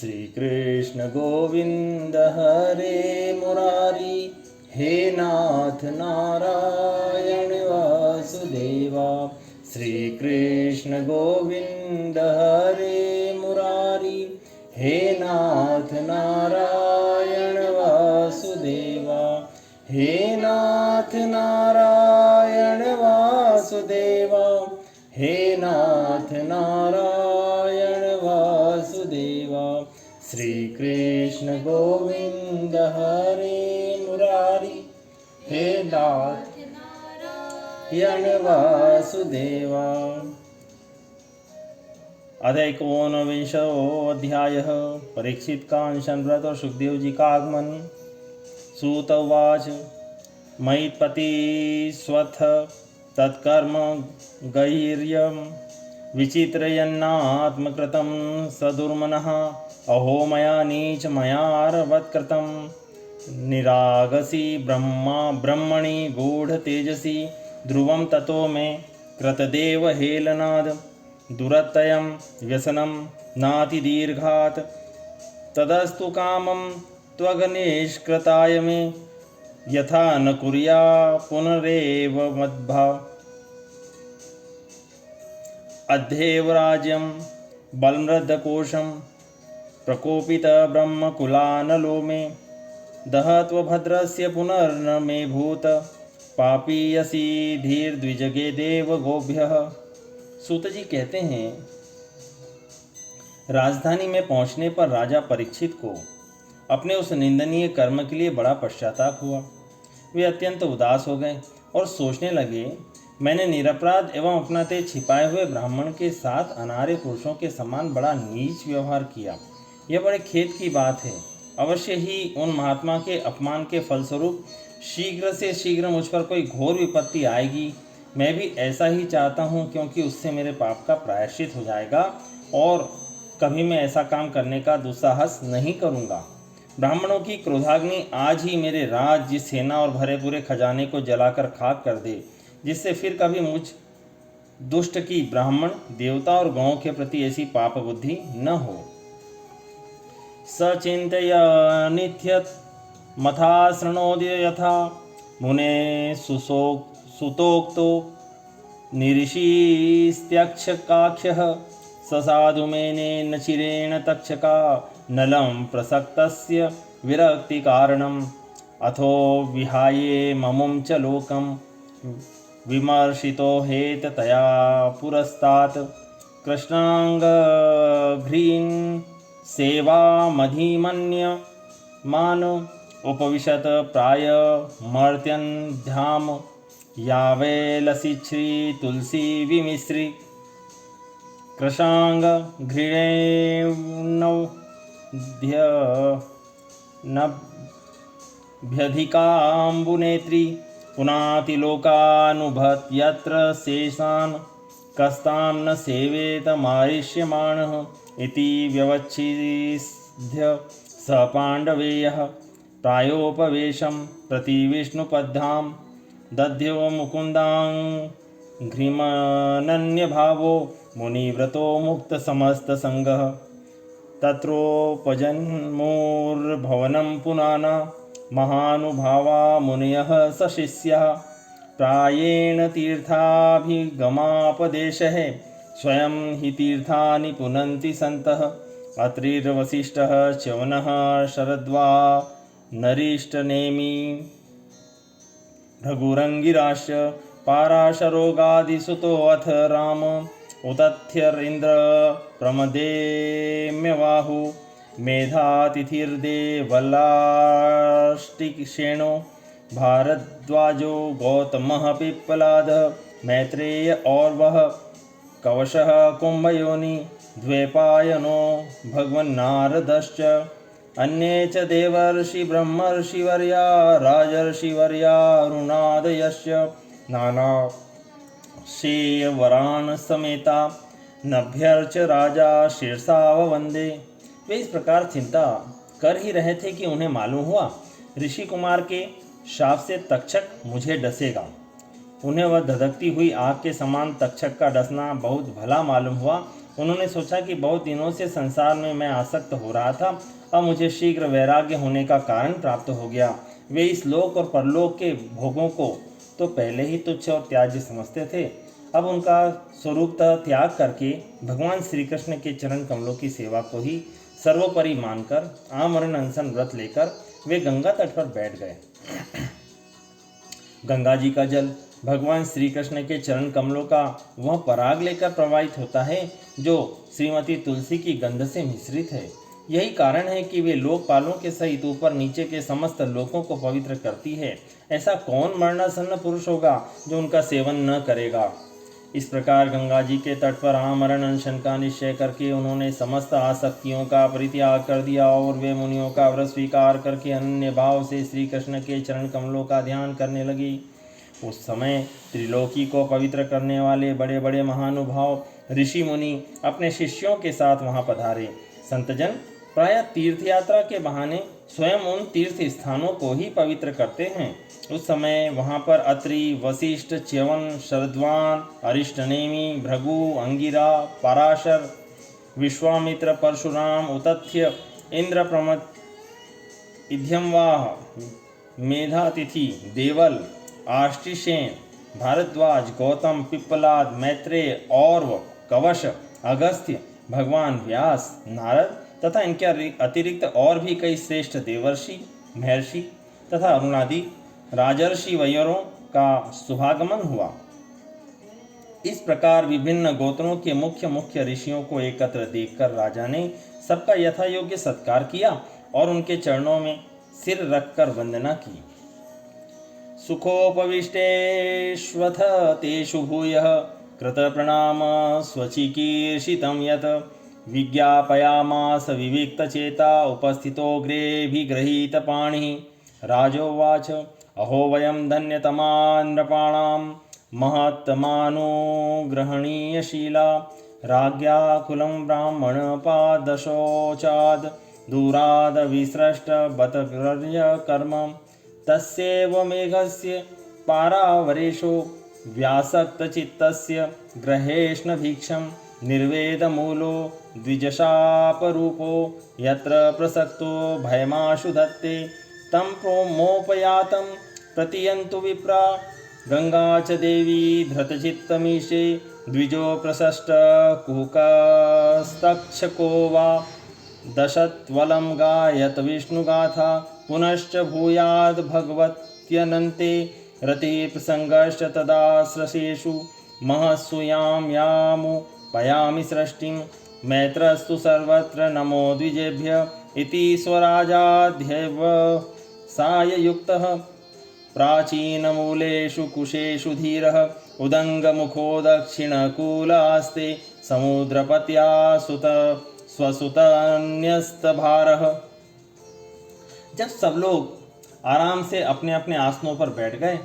श्री कृष्ण गोविंद हरे मुरारी, हे नाथ नारायण वासुदेवा। श्री कृष्ण गोविंद हरे मुरारी, हे नाथ नारायण वासुदेवा। हे नाथ नारायण वासुदेवा, हे नाथ नारायण वासुदेवा। श्री कृष्ण गोविंद हरे मुरारी, हे नाथ नारायण वासुदेवा। अथ एकोनविंशोऽध्यायः। परीक्षित का अनशन व्रत और सुखदेव जी का आगमन। सूत उवाच मयित्पति स्वथ तत्कर्म गैर्यं विचित्रयन्नात्मकृतं सदुर्मनः। अहो मया नीच मयारवत्कृतं। निरागसी ब्रह्मणि गूढ़तेजसी, ध्रुवं ततो मे कृतदेव हेलनाद। दुरत्ययं व्यसनं नातिदीर्घात्, तदस्तु कामं त्वग्निष्कृताय मे। यथा न कुर्या पुनरेव मद्भाव। अध्येव राज्यं बलमृद्धकोशं, प्रकोपित ब्रह्मकुलानलो मे। दहत्वभद्रस्य पुनर्न मे भूत, पापीयसी धीर द्विजगे देव गोभ्यः। सूत जी कहते हैं, राजधानी में पहुंचने पर राजा परीक्षित को अपने उस निंदनीय कर्म के लिए बड़ा पश्चाताप हुआ। वे अत्यंत उदास हो गए और सोचने लगे, मैंने निरपराध एवं अपना तेज छिपाए हुए ब्राह्मण के साथ अनार्य पुरुषों के समान बड़ा नीच व्यवहार किया। यह बड़े खेद की बात है। अवश्य ही उन महात्मा के अपमान के फलस्वरूप शीघ्र से शीघ्र मुझ पर कोई घोर विपत्ति आएगी। मैं भी ऐसा ही चाहता हूँ, क्योंकि उससे मेरे पाप का प्रायश्चित हो जाएगा और कभी मैं ऐसा काम करने का दुस्साहस नहीं करूँगा। ब्राह्मणों की क्रोधाग्नि आज ही मेरे राज्य, सेना और भरे पूरे खजाने को जलाकर खाक कर दे, जिससे फिर कभी मुझ दुष्ट की ब्राह्मण, देवता और गौं के प्रति ऐसी पाप बुद्धि न हो। सचिंतया नित्यत मथा शृणोदय यथा, मुने सुतोक्तो निऋषिस्त्यक्षकाख्यः। ससाधु मेनेन चिरेण तक्षका, नलं प्रसक्तस्य विरक्तिकारणम्। अथो विहाये ममुं च लोकं, विमर्शितो हेत तया पुरस्तात्। कृष्णांगघ्रीन् सेवामधिमन्यमान, उपविशत प्राय मर्त्यन् ध्याम। यावे लसिश्री तुलसी विमिश्री, कृशांगघ्रीणेभ्यधिकाम्बुनेत्री। पुनातिलोकानुभत्यत्र शेषान्, कस्तां न सेवेत मारिष्यमाणः। इति व्यवच्छिद्य स पाण्डवेयः, प्रायोपवेशं प्रति विष्णुपद्धां। दध्यो मुकुन्दाङ्घ्रिमनन्यभावो, मुनिव्रतो मुक्तसमस्तसङ्गः। तत्रोपजन्मुर्भवनं पुनाना, महानुभावा मुनयः सशिष्यः। प्रायेण तीर्थाभिगमापदेशः, स्वयं हि तीर्थानि पुनन्ति सन्तः। अत्रिर्वसिष्ठः च्यवनः शरद्वा नरिष्टनेमि, भृगुरङ्गिराश्च पाराशरोगादिसुतोऽथ राम। उतथ्यरिन्द्र प्रमदेम्यबाहु, मेधातिथिर्देवलाष्टिक्षेणो। भारद्वाजो गौतमः पिप्पलादः, मैत्रेय और्वः कवशः कुम्भयोनि। द्वैपायनो भगवन्नारदश्च, अन्ये च देवर्षि ब्रह्मर्षिवर्या, राजर्षिवर्या रुणादयश्च। नाना शेयवरान् समेता, नभ्यर्च राजा शीर्षाव वंदे। वे इस प्रकार चिंता कर ही रहे थे कि उन्हें मालूम हुआ ऋषि कुमार के शाप से तक्षक मुझे डसेगा। उन्हें वह धधकती हुई आग के समान तक्षक का डसना बहुत भला मालूम हुआ उन्होंने सोचा कि बहुत दिनों से संसार में मैं आसक्त हो रहा था, अब मुझे शीघ्र वैराग्य होने का कारण प्राप्त हो गया। वे इस लोक और परलोक के भोगों को तो पहले ही तुच्छ और त्याज्य समझते थे, अब उनका स्वरूपतः त्याग करके भगवान श्री कृष्ण के चरण कमलों की सेवा को ही सर्वोपरि मानकर आमरण अनशन व्रत लेकर वे गंगा तट पर बैठ गए। गंगा जी का जल भगवान श्री कृष्ण के चरण कमलों का वह पराग लेकर प्रवाहित होता है जो श्रीमती तुलसी की गंध से मिश्रित है। यही कारण है कि वे लोकपालों के सहित ऊपर नीचे के समस्त लोकों को पवित्र करती है। ऐसा कौन मरणासन्न पुरुष होगा जो उनका सेवन न करेगा। इस प्रकार गंगा जी के तट पर आमरण अनशन का निश्चय करके उन्होंने समस्त आसक्तियों का परित्याग कर दिया और वे मुनियों का व्रत स्वीकार करके अनन्य भाव से श्री कृष्ण के चरण कमलों का ध्यान करने लगी। उस समय त्रिलोकी को पवित्र करने वाले बड़े बड़े महानुभाव ऋषि मुनि अपने शिष्यों के साथ वहां पधारे। संतजन प्रायः तीर्थ यात्रा के बहाने स्वयं उन तीर्थ स्थानों को ही पवित्र करते हैं। उस समय वहां पर अत्रि, वशिष्ठ, च्यवन, शरद्वान, अरिष्टनेमि, भृगु, अंगिरा, पराशर, विश्वामित्र, परशुराम, उतथ्य, इंद्र प्रमथ, इध्यमवाह, मेधातिथि, देवल, आष्टिशेन, भारद्वाज, गौतम, पिप्पलाद, मैत्रेय, और्व, कवश, अगस्त्य, भगवान व्यास, नारद तथा इनके अतिरिक्त और भी कई श्रेष्ठ देवर्षि, महर्षि तथा अरुणादि राजर्षि वैरों का शुभागमन हुआ। इस प्रकार विभिन्न गोत्रों के मुख्य मुख्य ऋषियों को एकत्र देखकर राजा ने सबका यथा योग्य सत्कार किया और उनके चरणों में सिर रखकर वंदना की। सुखोपविष्टेष्वथ तेषु भूयः कृत प्रणाम स्वचिकीर्षितं यत् विज्ञापयामास विविक्तचेता उपस्थितोऽग्रेऽभिगृहीतपाणिः। राजोवाच अहो वयं धन्यतमा नृपाणां महत्तमानुग्रहणीयशीला राज्ञाकुलं ब्राह्मणपादशोचाद् दूरादविसृष्टबतगर्यकर्म तस्यैव मेघस्य पारावरेशो व्यासक्तचित्तस्य ग्रहेष्णभीक्षं निर्वेदमूलो द्विजशापरूपो यत्र प्रसक्तो भयमाशु धत्ते तं प्रोमोपयातं प्रतियन्तु विप्रा गंगा च देवी धृतचित्तमीशे द्विजो प्रशष्ट कुहकस्तक्षको वा दशत्वलं गायत विष्णुगाथा पुनश्च भूयाद् भगवत्यनन्ते रतिः प्रसङ्गश्च तदा स्रसेषु महत्सूयां यामुपयामि सृष्टिं मैत्रस्तु सर्वत्र नमो द्विजेभ्य इति स्वराजाध्यवसाययुक्तः प्राचीनमूलेषु कुशेषु धीरः उदङ्गमुखो दक्षिणकूलास्ते समुद्रपत्या सुत स्वसुतन्यस्तभारः। जब सब लोग आराम से अपने अपने आसनों पर बैठ गए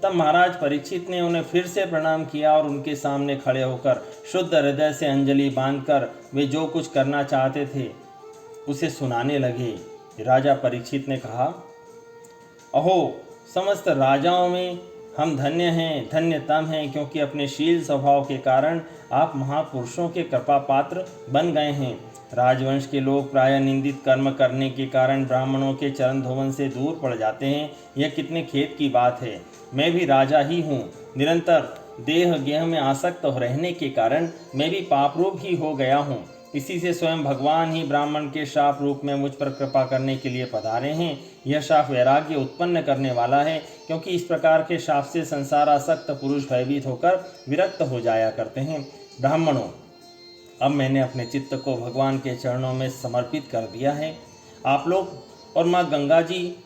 तब महाराज परीक्षित ने उन्हें फिर से प्रणाम किया और उनके सामने खड़े होकर शुद्ध हृदय से अंजलि बांधकर वे जो कुछ करना चाहते थे उसे सुनाने लगे। राजा परीक्षित ने कहा, अहो समस्त राजाओं में हम धन्य हैं, धन्य तम हैं क्योंकि अपने शील स्वभाव के कारण आप महापुरुषों के कृपा पात्र बन गए हैं। राजवंश के लोग प्रायः निंदित कर्म करने के कारण ब्राह्मणों के चरण धोवन से दूर पड़ जाते हैं। यह कितने खेद की बात है। मैं भी राजा ही हूँ। निरंतर देह गेह में आसक्त रहने के कारण मैं भी पापरूप ही हो गया हूँ। इसी से स्वयं भगवान ही ब्राह्मण के शाप रूप में मुझ पर कृपा करने के लिए पधारे हैं। यह शाप वैराग्य उत्पन्न करने वाला है क्योंकि इस प्रकार के शाप से संसारासक्त पुरुष भयभीत होकर विरक्त हो जाया करते हैं। ब्राह्मणों, अब मैंने अपने चित्त को भगवान के चरणों में समर्पित कर दिया है। आप लोग और माँ गंगा जी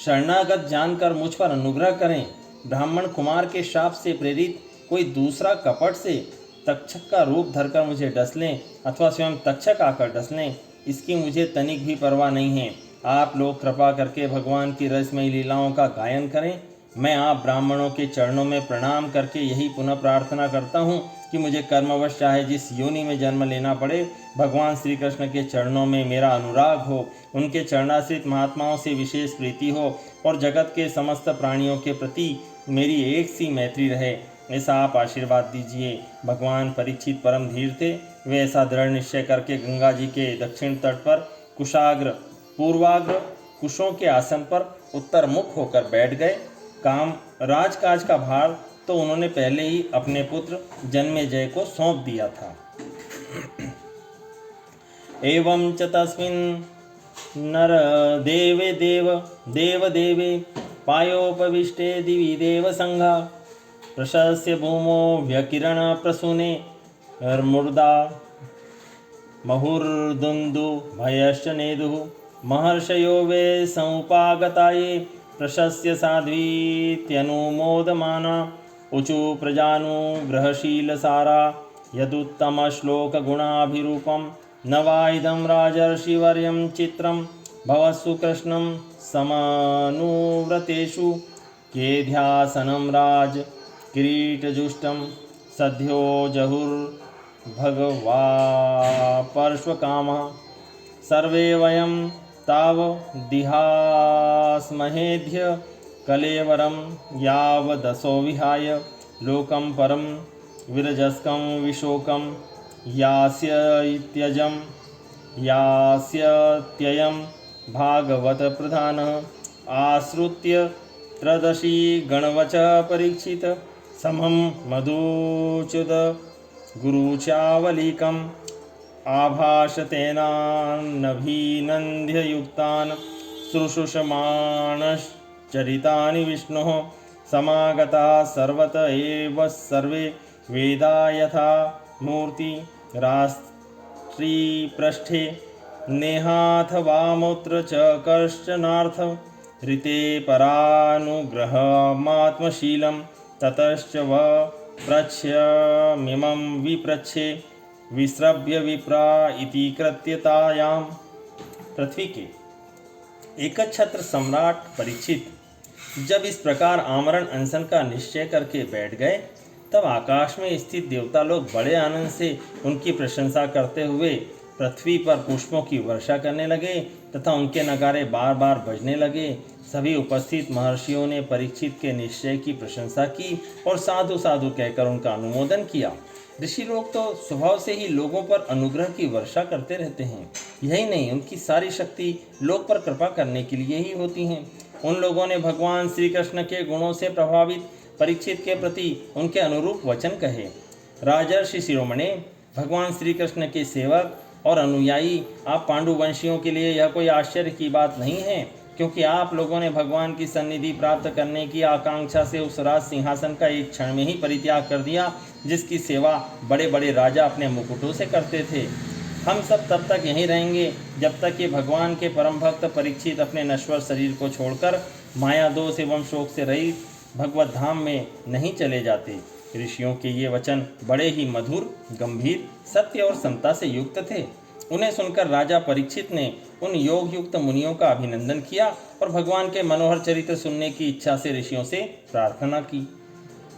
शरणागत जानकर मुझ पर अनुग्रह करें। ब्राह्मण कुमार के शाप से प्रेरित कोई दूसरा कपट से तक्षक का रूप धरकर मुझे डस लें अथवा स्वयं तक्षक आकर डस लें, इसकी मुझे तनिक भी परवाह नहीं है। आप लोग कृपा करके भगवान की रसमयी लीलाओं का गायन करें। मैं आप ब्राह्मणों के चरणों में प्रणाम करके यही पुनः प्रार्थना करता हूँ कि मुझे कर्मवश चाहे जिस योनि में जन्म लेना पड़े, भगवान श्री कृष्ण के चरणों में मेरा अनुराग हो, उनके चरणाश्रित महात्माओं से विशेष प्रीति हो और जगत के समस्त प्राणियों के प्रति मेरी एक सी मैत्री रहे। ऐसा आप आशीर्वाद दीजिए। भगवान परीक्षित परम धीर थे। वे ऐसा दृढ़ निश्चय करके गंगा जी के दक्षिण तट पर कुशाग्र पूर्वाग्र कुशों के आसन पर उत्तर मुख होकर बैठ गए। राजकाज का भार तो उन्होंने पहले ही अपने पुत्र जन्मेजय को सौंप दिया था। एवं च तस्मिन् नरदेवे देवदेवे पायोपविष्टे दिवि देवसंघा प्रशस्य भूमो व्यकिरण प्रसूने मूर्धा मुहुर्दुन्दु भयश्च नेदुः महर्षयो वे समुपागताये प्रशस्य साध्वीत्यनुमोदमाना ऊचु प्रजानुग्रहशीलसारा यदुत्तमश्लोकगुणाभिरूपं न वा इदं राजर्षिवर्यं चित्रं भवत्सु कृष्णं समानुव्रतेषु केध्यासनं राज किरीटजुष्टं सद्यो जहुर्भगवा पार्श्वकामः सर्वे वयं तावदिहास्महेध्य कलेवरं यावदसो विहाय लोकं परं विरजस्कं विशोकं यास्यत्ययं भागवत प्रधानः आश्रुत्य त्रदशी गणवचः परीक्षित समं मधुच्युत गुरुचावलिकम् आभाषतेनानभिनन्द्ययुक्तान् शुश्रूषमाणश्चरितानि विष्णोः समागताः सर्वत एव सर्वे वेदा यथा मूर्ति राष्ट्रीपृष्ठे नेहाथवामुत्र च कश्चनार्थ ऋते परानुग्रहमात्मशीलं ततश्च वप्रच्छमिमं विप्रच्छे विस्रभ्य विप्रा इति कृत्यतायां। पृथ्वी के एकच्छत्र सम्राट परीक्षित जब इस प्रकार आमरण अनशन का निश्चय करके बैठ गए, तब आकाश में स्थित देवता लोग बड़े आनंद से उनकी प्रशंसा करते हुए पृथ्वी पर पुष्पों की वर्षा करने लगे तथा उनके नगारे बार बार बजने लगे। सभी उपस्थित महर्षियों ने परीक्षित के निश्चय की प्रशंसा की और साधु साधु कहकर उनका अनुमोदन किया। ऋषि लोग तो स्वभाव से ही लोगों पर अनुग्रह की वर्षा करते रहते हैं। यही नहीं, उनकी सारी शक्ति लोग पर कृपा करने के लिए ही होती हैं। उन लोगों ने भगवान श्री कृष्ण के गुणों से प्रभावित परीक्षित के प्रति उनके अनुरूप वचन कहे। राजर्षि शिरोमणे, भगवान श्री कृष्ण के सेवक और अनुयायी आप पांडुवंशियों के लिए यह कोई आश्चर्य की बात नहीं है, क्योंकि आप लोगों ने भगवान की सन्निधि प्राप्त करने की आकांक्षा से उस राज सिंहासन का एक क्षण में ही परित्याग कर दिया जिसकी सेवा बड़े बड़े राजा अपने मुकुटों से करते थे। हम सब तब तक यहीं रहेंगे जब तक कि भगवान के परम भक्त परीक्षित अपने नश्वर शरीर को छोड़कर माया दोष एवं शोक से रहित भगवत धाम में नहीं चले जाते। ऋषियों के ये वचन बड़े ही मधुर, गंभीर, सत्य और समता से युक्त थे। उन्हें सुनकर राजा परीक्षित ने उन योग युक्त मुनियों का अभिनंदन किया और भगवान के मनोहर चरित्र सुनने की इच्छा से ऋषियों से प्रार्थना की।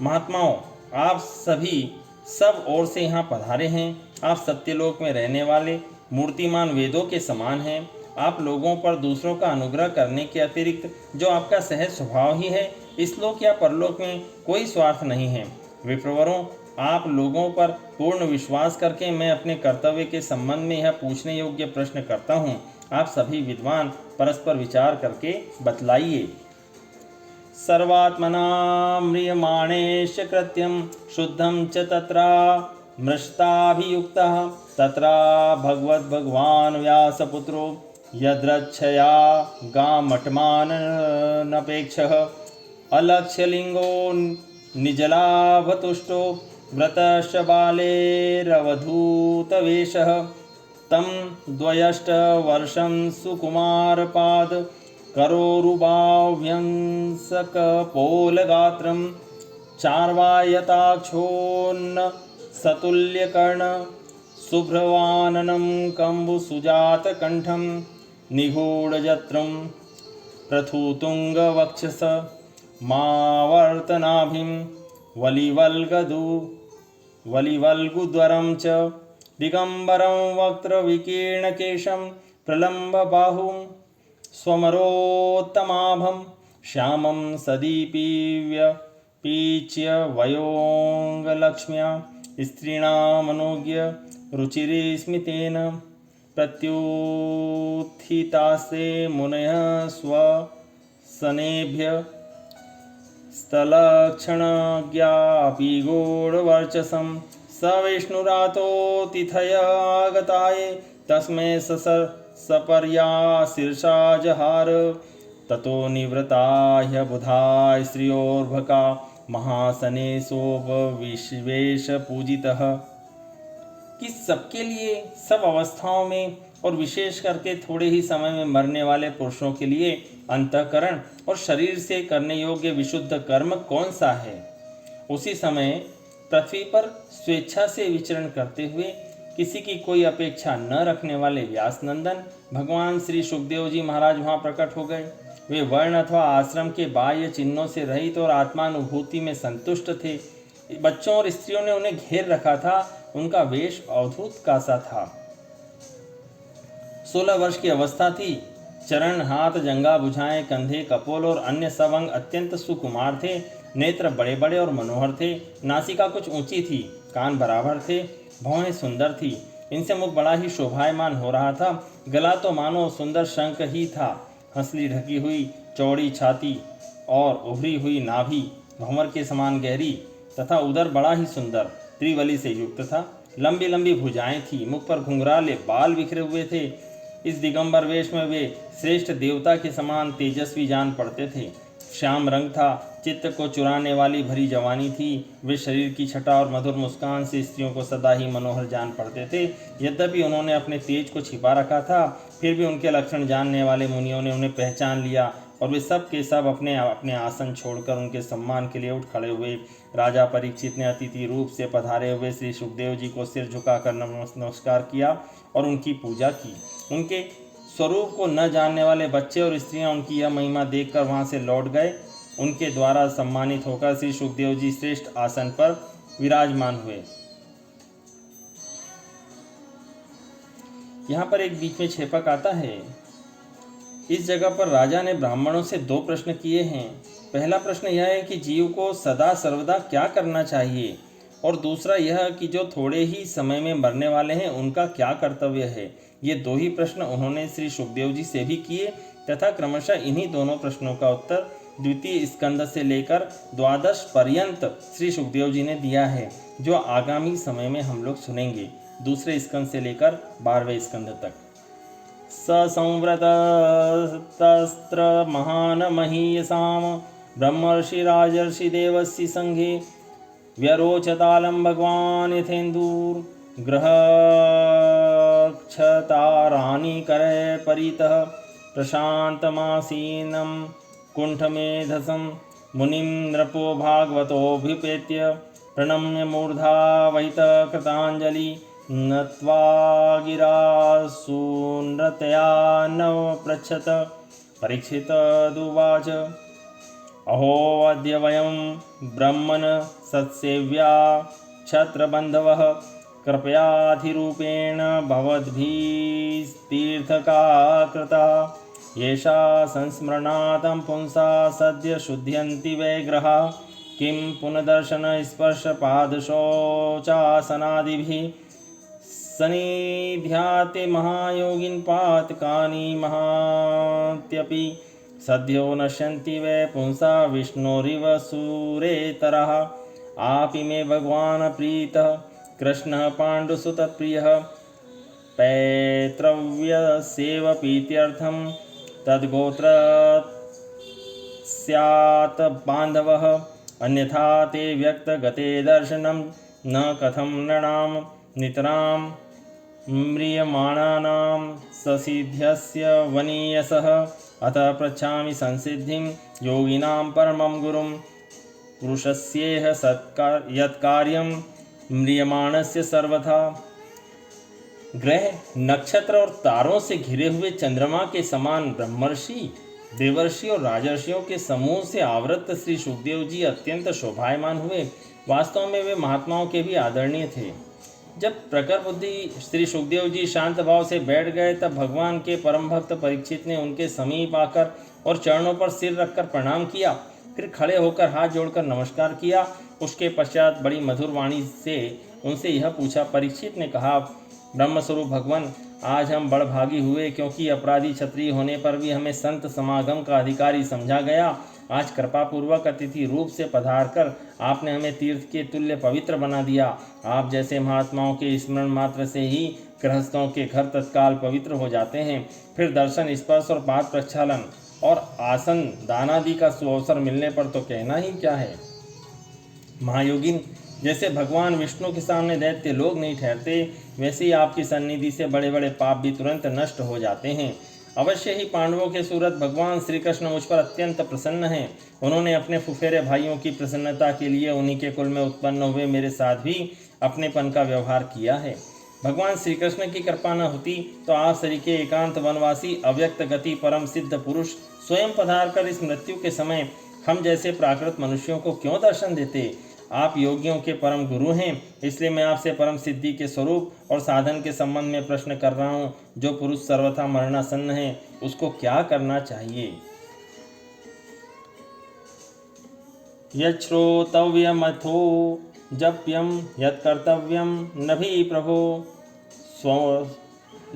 महात्माओं, आप सभी सब ओर से यहाँ पधारे हैं। आप सत्यलोक में रहने वाले मूर्तिमान वेदों के समान हैं। आप लोगों पर दूसरों का अनुग्रह करने के अतिरिक्त जो आपका सहज स्वभाव ही है, इस लोक या परलोक में कोई स्वार्थ नहीं है। विप्रवरों, आप लोगों पर पूर्ण विश्वास करके मैं अपने कर्तव्य के संबंध में यह पूछने योग्य प्रश्न करता हूँ। आप सभी विद्वान परस्पर विचार करके बतलाइए। सर्वात्मना म्रियमाणेश कृत्यं शुद्धं च तत्रा मृष्टाभियुक्तः तत्रा भगवान् व्यासपुत्रो यद्रच्छया गामटमाननपेक्षः अलक्ष्यलिङ्गो निजलाभतुष्टो व्रतश्च बालेरवधूतवेषः तं द्वयष्टवर्षं सुकुमारपाद करोरुबाह्यंसकपोलगात्रं चार्वायताक्षोन्न सतुल्यकर्ण शुभ्रवाननं कम्बुसुजातकण्ठं निगूढजत्रं प्रथुतुङ्गवक्षस मावर्तनाभिं वलिवल्गुद्वरं च दिगम्बरं वक्त्रविकीर्णकेशं प्रलम्बबाहुं स्वमरोत्तमाभं श्यामं सदीपीव्य पीच्य वयोंगलक्ष्म्या स्त्रीणामनोज्ञ रुचिरिस्मितेन प्रत्युत्थितास्ते मुनयः स्वसनेभ्य स्थलक्षणज्ञापि गूढवर्चसं स विष्णुरातोतिथय आगताय तस्मै सपर्या शीर्षा जहार ततो निवृत्ता ह्यबुधाय श्रियोर्भका महासने सोपविश्वेश पूजितः। कि सबके लिए, सब अवस्थाओं में और विशेष करके थोड़े ही समय में मरने वाले पुरुषों के लिए अंतःकरण और शरीर से करने योग्य विशुद्ध कर्म कौन सा है। उसी समय पृथ्वी पर स्वेच्छा से विचरण करते हुए किसी की कोई अपेक्षा न रखने वाले व्यासनंदन भगवान श्री सुखदेव जी महाराज वहाँ प्रकट हो गए। वे वर्ण अथवा आश्रम के बाह्य चिन्हों से रहित और आत्मानुभूति में संतुष्ट थे। बच्चों और स्त्रियों ने उन्हें घेर रखा था। उनका वेश अवधूत का सा था। 16 वर्ष की अवस्था थी। चरण, हाथ, जंगा, भुजाएं, कंधे, कपोल और अन्य सब अंग अत्यंत सुकुमार थे। नेत्र बड़े बड़े और मनोहर थे। नासिका कुछ ऊंची थी, कान बराबर थे, भौहें सुंदर थी। इनसे मुख बड़ा ही शोभायमान हो रहा था। गला तो मानो सुंदर शंख ही था। हंसली ढकी हुई चौड़ी छाती और उभरी हुई नाभि भंवर के समान गहरी तथा उदर बड़ा ही सुंदर त्रिवली से युक्त था। लंबी लंबी भुजाएं थी। मुख पर घुंघराले बाल बिखरे हुए थे। इस दिगंबर वेश में वे श्रेष्ठ देवता के समान तेजस्वी जान पड़ते थे। श्याम रंग था। चित्त को चुराने वाली भरी जवानी थी। वे शरीर की छटा और मधुर मुस्कान से स्त्रियों को सदा ही मनोहर जान पड़ते थे। यद्यपि उन्होंने अपने तेज को छिपा रखा था, फिर भी उनके लक्षण जानने वाले मुनियों ने उन्हें पहचान लिया और वे सब के सब अपने अपने आसन छोड़कर उनके सम्मान के लिए उठ खड़े हुए। राजा परीक्षित ने अतिथि रूप से पधारे हुए श्री सुखदेव जी को सिर झुकाकर नमस्कार किया और उनकी पूजा की। उनके स्वरूप को न जानने वाले बच्चे और स्त्रियां उनकी यह महिमा देखकर वहां से लौट गए। उनके द्वारा सम्मानित होकर श्री सुखदेव जी श्रेष्ठ आसन पर विराजमान हुए। यहाँ पर एक बीच में छेपक आता है। इस जगह पर राजा ने ब्राह्मणों से 2 प्रश्न किए हैं। पहला प्रश्न यह है कि जीव को सदा सर्वदा क्या करना चाहिए, और दूसरा यह कि जो थोड़े ही समय में मरने वाले हैं उनका क्या कर्तव्य है। ये 2 ही प्रश्न उन्होंने श्री सुखदेव जी से भी किए तथा क्रमशः इन्हीं दोनों प्रश्नों का उत्तर द्वितीय स्कंद से लेकर 12 पर्यंत श्री सुखदेव जी ने दिया है, जो आगामी समय में हम लोग सुनेंगे, दूसरे स्कंद से लेकर 12वें स्कंद तक। ससंव्रतस्त्र महान महीयसाम ब्रह्मर्षि राजर्षि देवस्य संघे व्यरोचतालं भगवान् यथेन्दुर् ग्रहक्षताराणि करे परितः प्रशान्तमासीनं कुण्ठमेधसं मुनिं नृपो भागवतोऽभ्युपेत्य प्रणम्य मूर्धा वहित कृताञ्जलि नत्वा गिरासूनृतया नवपृच्छत। परीक्षितुवाच अहो अद्य वयं ब्रह्मन् सत्सेव्या क्षत्रबन्धवः कृपयाधिरूपेण भवद्भिस्तीर्थका कृता येषा संस्मरणातं पुंसा सद्य शुध्यन्ति वैग्रहा किं पुनर्दर्शनस्पर्शपादशौचासनादिभिः सनिध्याते महायोगिन पातकानि महात्यपि सद्यो नश्यन्ति वै पुंसा विष्णोरिव सूरेतरः आपि मे भगवान् प्रीतः कृष्णः पाण्डुसुतप्रियः पैतृव्यस्यैव प्रीत्यर्थं तद्गोत्र स्यात् बान्धवः अन्यथा ते व्यक्तगते दर्शनं न कथं नृणां नितरां म्रियमाणानां ससिद्ध्यस्य वनीयसः अतः पृच्छामि संसिद्धिं योगिनां परमं गुरुं पुरुषस्येह यत्कार्यं म्रियमाणस्य सर्वथा। ग्रह, नक्षत्र और तारों से घिरे हुए चंद्रमा के समान ब्रह्मर्षि, देवर्षि और राजर्षियों के समूह से आवृत श्री सुखदेव जी अत्यंत शोभायमान हुए। वास्तव में वे महात्माओं के भी आदरणीय थे। जब प्रखर बुद्धि श्री सुखदेव जी शांत भाव से बैठ गए, तब भगवान के परम भक्त परीक्षित ने उनके समीप आकर और चरणों पर सिर रखकर प्रणाम किया। फिर खड़े होकर हाथ जोड़कर नमस्कार किया। उसके पश्चात बड़ी मधुर वाणी से उनसे यह पूछा। परीक्षित ने कहा, ब्रह्मस्वरूप भगवान, आज हम बड़भागी हुए, क्योंकि अपराधी क्षत्रिय होने पर भी हमें संत समागम का अधिकारी समझा गया। आज कृपापूर्वक अतिथि रूप से पधार कर आपने हमें तीर्थ के तुल्य पवित्र बना दिया। आप जैसे महात्माओं के स्मरण मात्र से ही गृहस्थों के घर तत्काल पवित्र हो जाते हैं। फिर दर्शन, स्पर्श और पाद प्रक्षालन और आसन दानादि का सुअवसर मिलने पर तो कहना ही क्या है। महायोगिन, जैसे भगवान विष्णु के सामने दैत्य लोग नहीं ठहरते, वैसे ही आपकी सन्निधि से बड़े बड़े पाप भी तुरंत नष्ट हो जाते हैं। अवश्य ही पांडवों के सूरत भगवान श्री कृष्ण मुझ पर अत्यंत प्रसन्न हैं। उन्होंने अपने फुफेरे भाइयों की प्रसन्नता के लिए उन्हीं के कुल में उत्पन्न हुए मेरे साथ भी अपनेपन का व्यवहार किया है। भगवान श्री कृष्ण की कृपा न होती तो आप श्री के एकांत वनवासी अव्यक्त गति परम सिद्ध पुरुष स्वयं पधार कर इस मृत्यु के समय हम जैसे प्राकृत मनुष्यों को क्यों दर्शन देते। आप योगियों के परम गुरु हैं, इसलिए मैं आपसे परम सिद्धि के स्वरूप और साधन के संबंध में प्रश्न कर रहा हूँ। जो पुरुष सर्वथा मरणासन्न है, उसको क्या करना चाहिए। यच्छ्रोतव्यमथो जप्यम यत्कर्तव्यम नभि प्रभो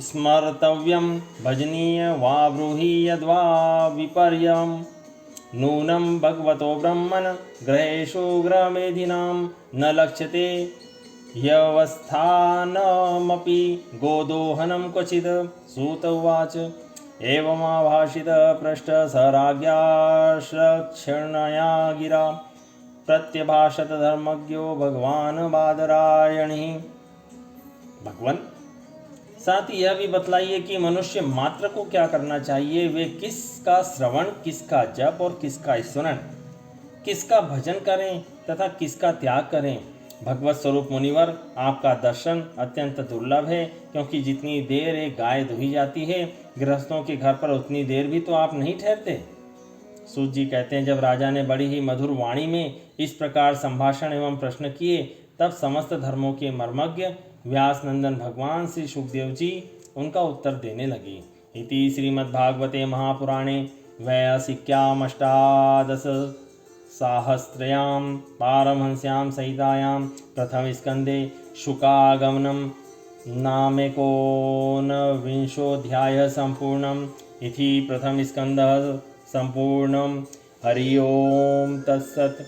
स्मर्तव्यम भजनीय वा ब्रूहि यद्वा विपर्यम नूनं भगवतो ब्रह्मन् ग्रहेषु ग्रहमेधिनां न लक्ष्यते ह्यवस्थानमपि गोदोहनं क्वचित्। सूत उवाच। एवमाभाषितः पृष्टः स राज्ञा क्षणया गिरा प्रत्यभाषत धर्मज्ञो भगवान बादरायणिः। भगवान, साथ ही यह भी बतलाइए कि मनुष्य मात्र को क्या करना चाहिए। वे किसका श्रवण, किसका जप और किसका स्मरण, किसका भजन करें तथा किसका त्याग करें। भगवत स्वरूप मुनिवर, आपका दर्शन अत्यंत दुर्लभ है, क्योंकि जितनी देर एक गाय दुही जाती है, गृहस्थों के घर पर उतनी देर भी तो आप नहीं ठहरते। सूत जी कहते हैं, जब राजा ने बड़ी ही मधुर वाणी में इस प्रकार संभाषण एवं प्रश्न किए, तब समस्त धर्मों के मर्मज्ञ व्यास नंदन भगवान श्री सुखदेव जी उनका उत्तर देने लगे। इति श्रीमद्भागवते महापुराणे वैयासिक्यामष्टादश साहस्रयां पारमहंस्यां सहितायां प्रथम स्कंदे शुकागमनं नामेकोनविंशोऽध्यायः सम्पूर्णम्। इति प्रथम स्कंदः सम्पूर्णम्। हरि ओम तत्सत्।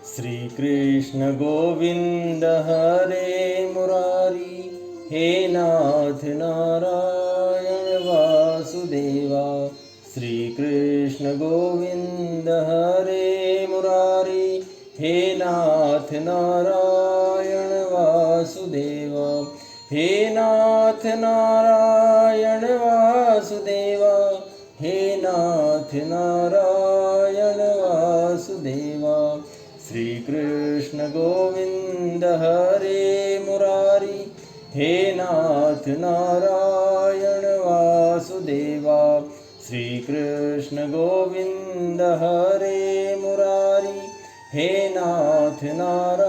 श्री कृष्ण गोविंद हरे मुरारी, हे नाथ नारायण वासुदेवा। श्री कृष्ण गोविंद हरे मुरारी, हे नाथ नारायण वासुदेवा। हे नाथ नारायण वासुदेवा, हे नाथ नारायण वासुदेवा। श्री कृष्ण गोविंद हरे मुरारी, हे नाथ नारायण वासुदेवा। श्री कृष्ण गोविंद हरे मुरारी, हे नाथ नारायण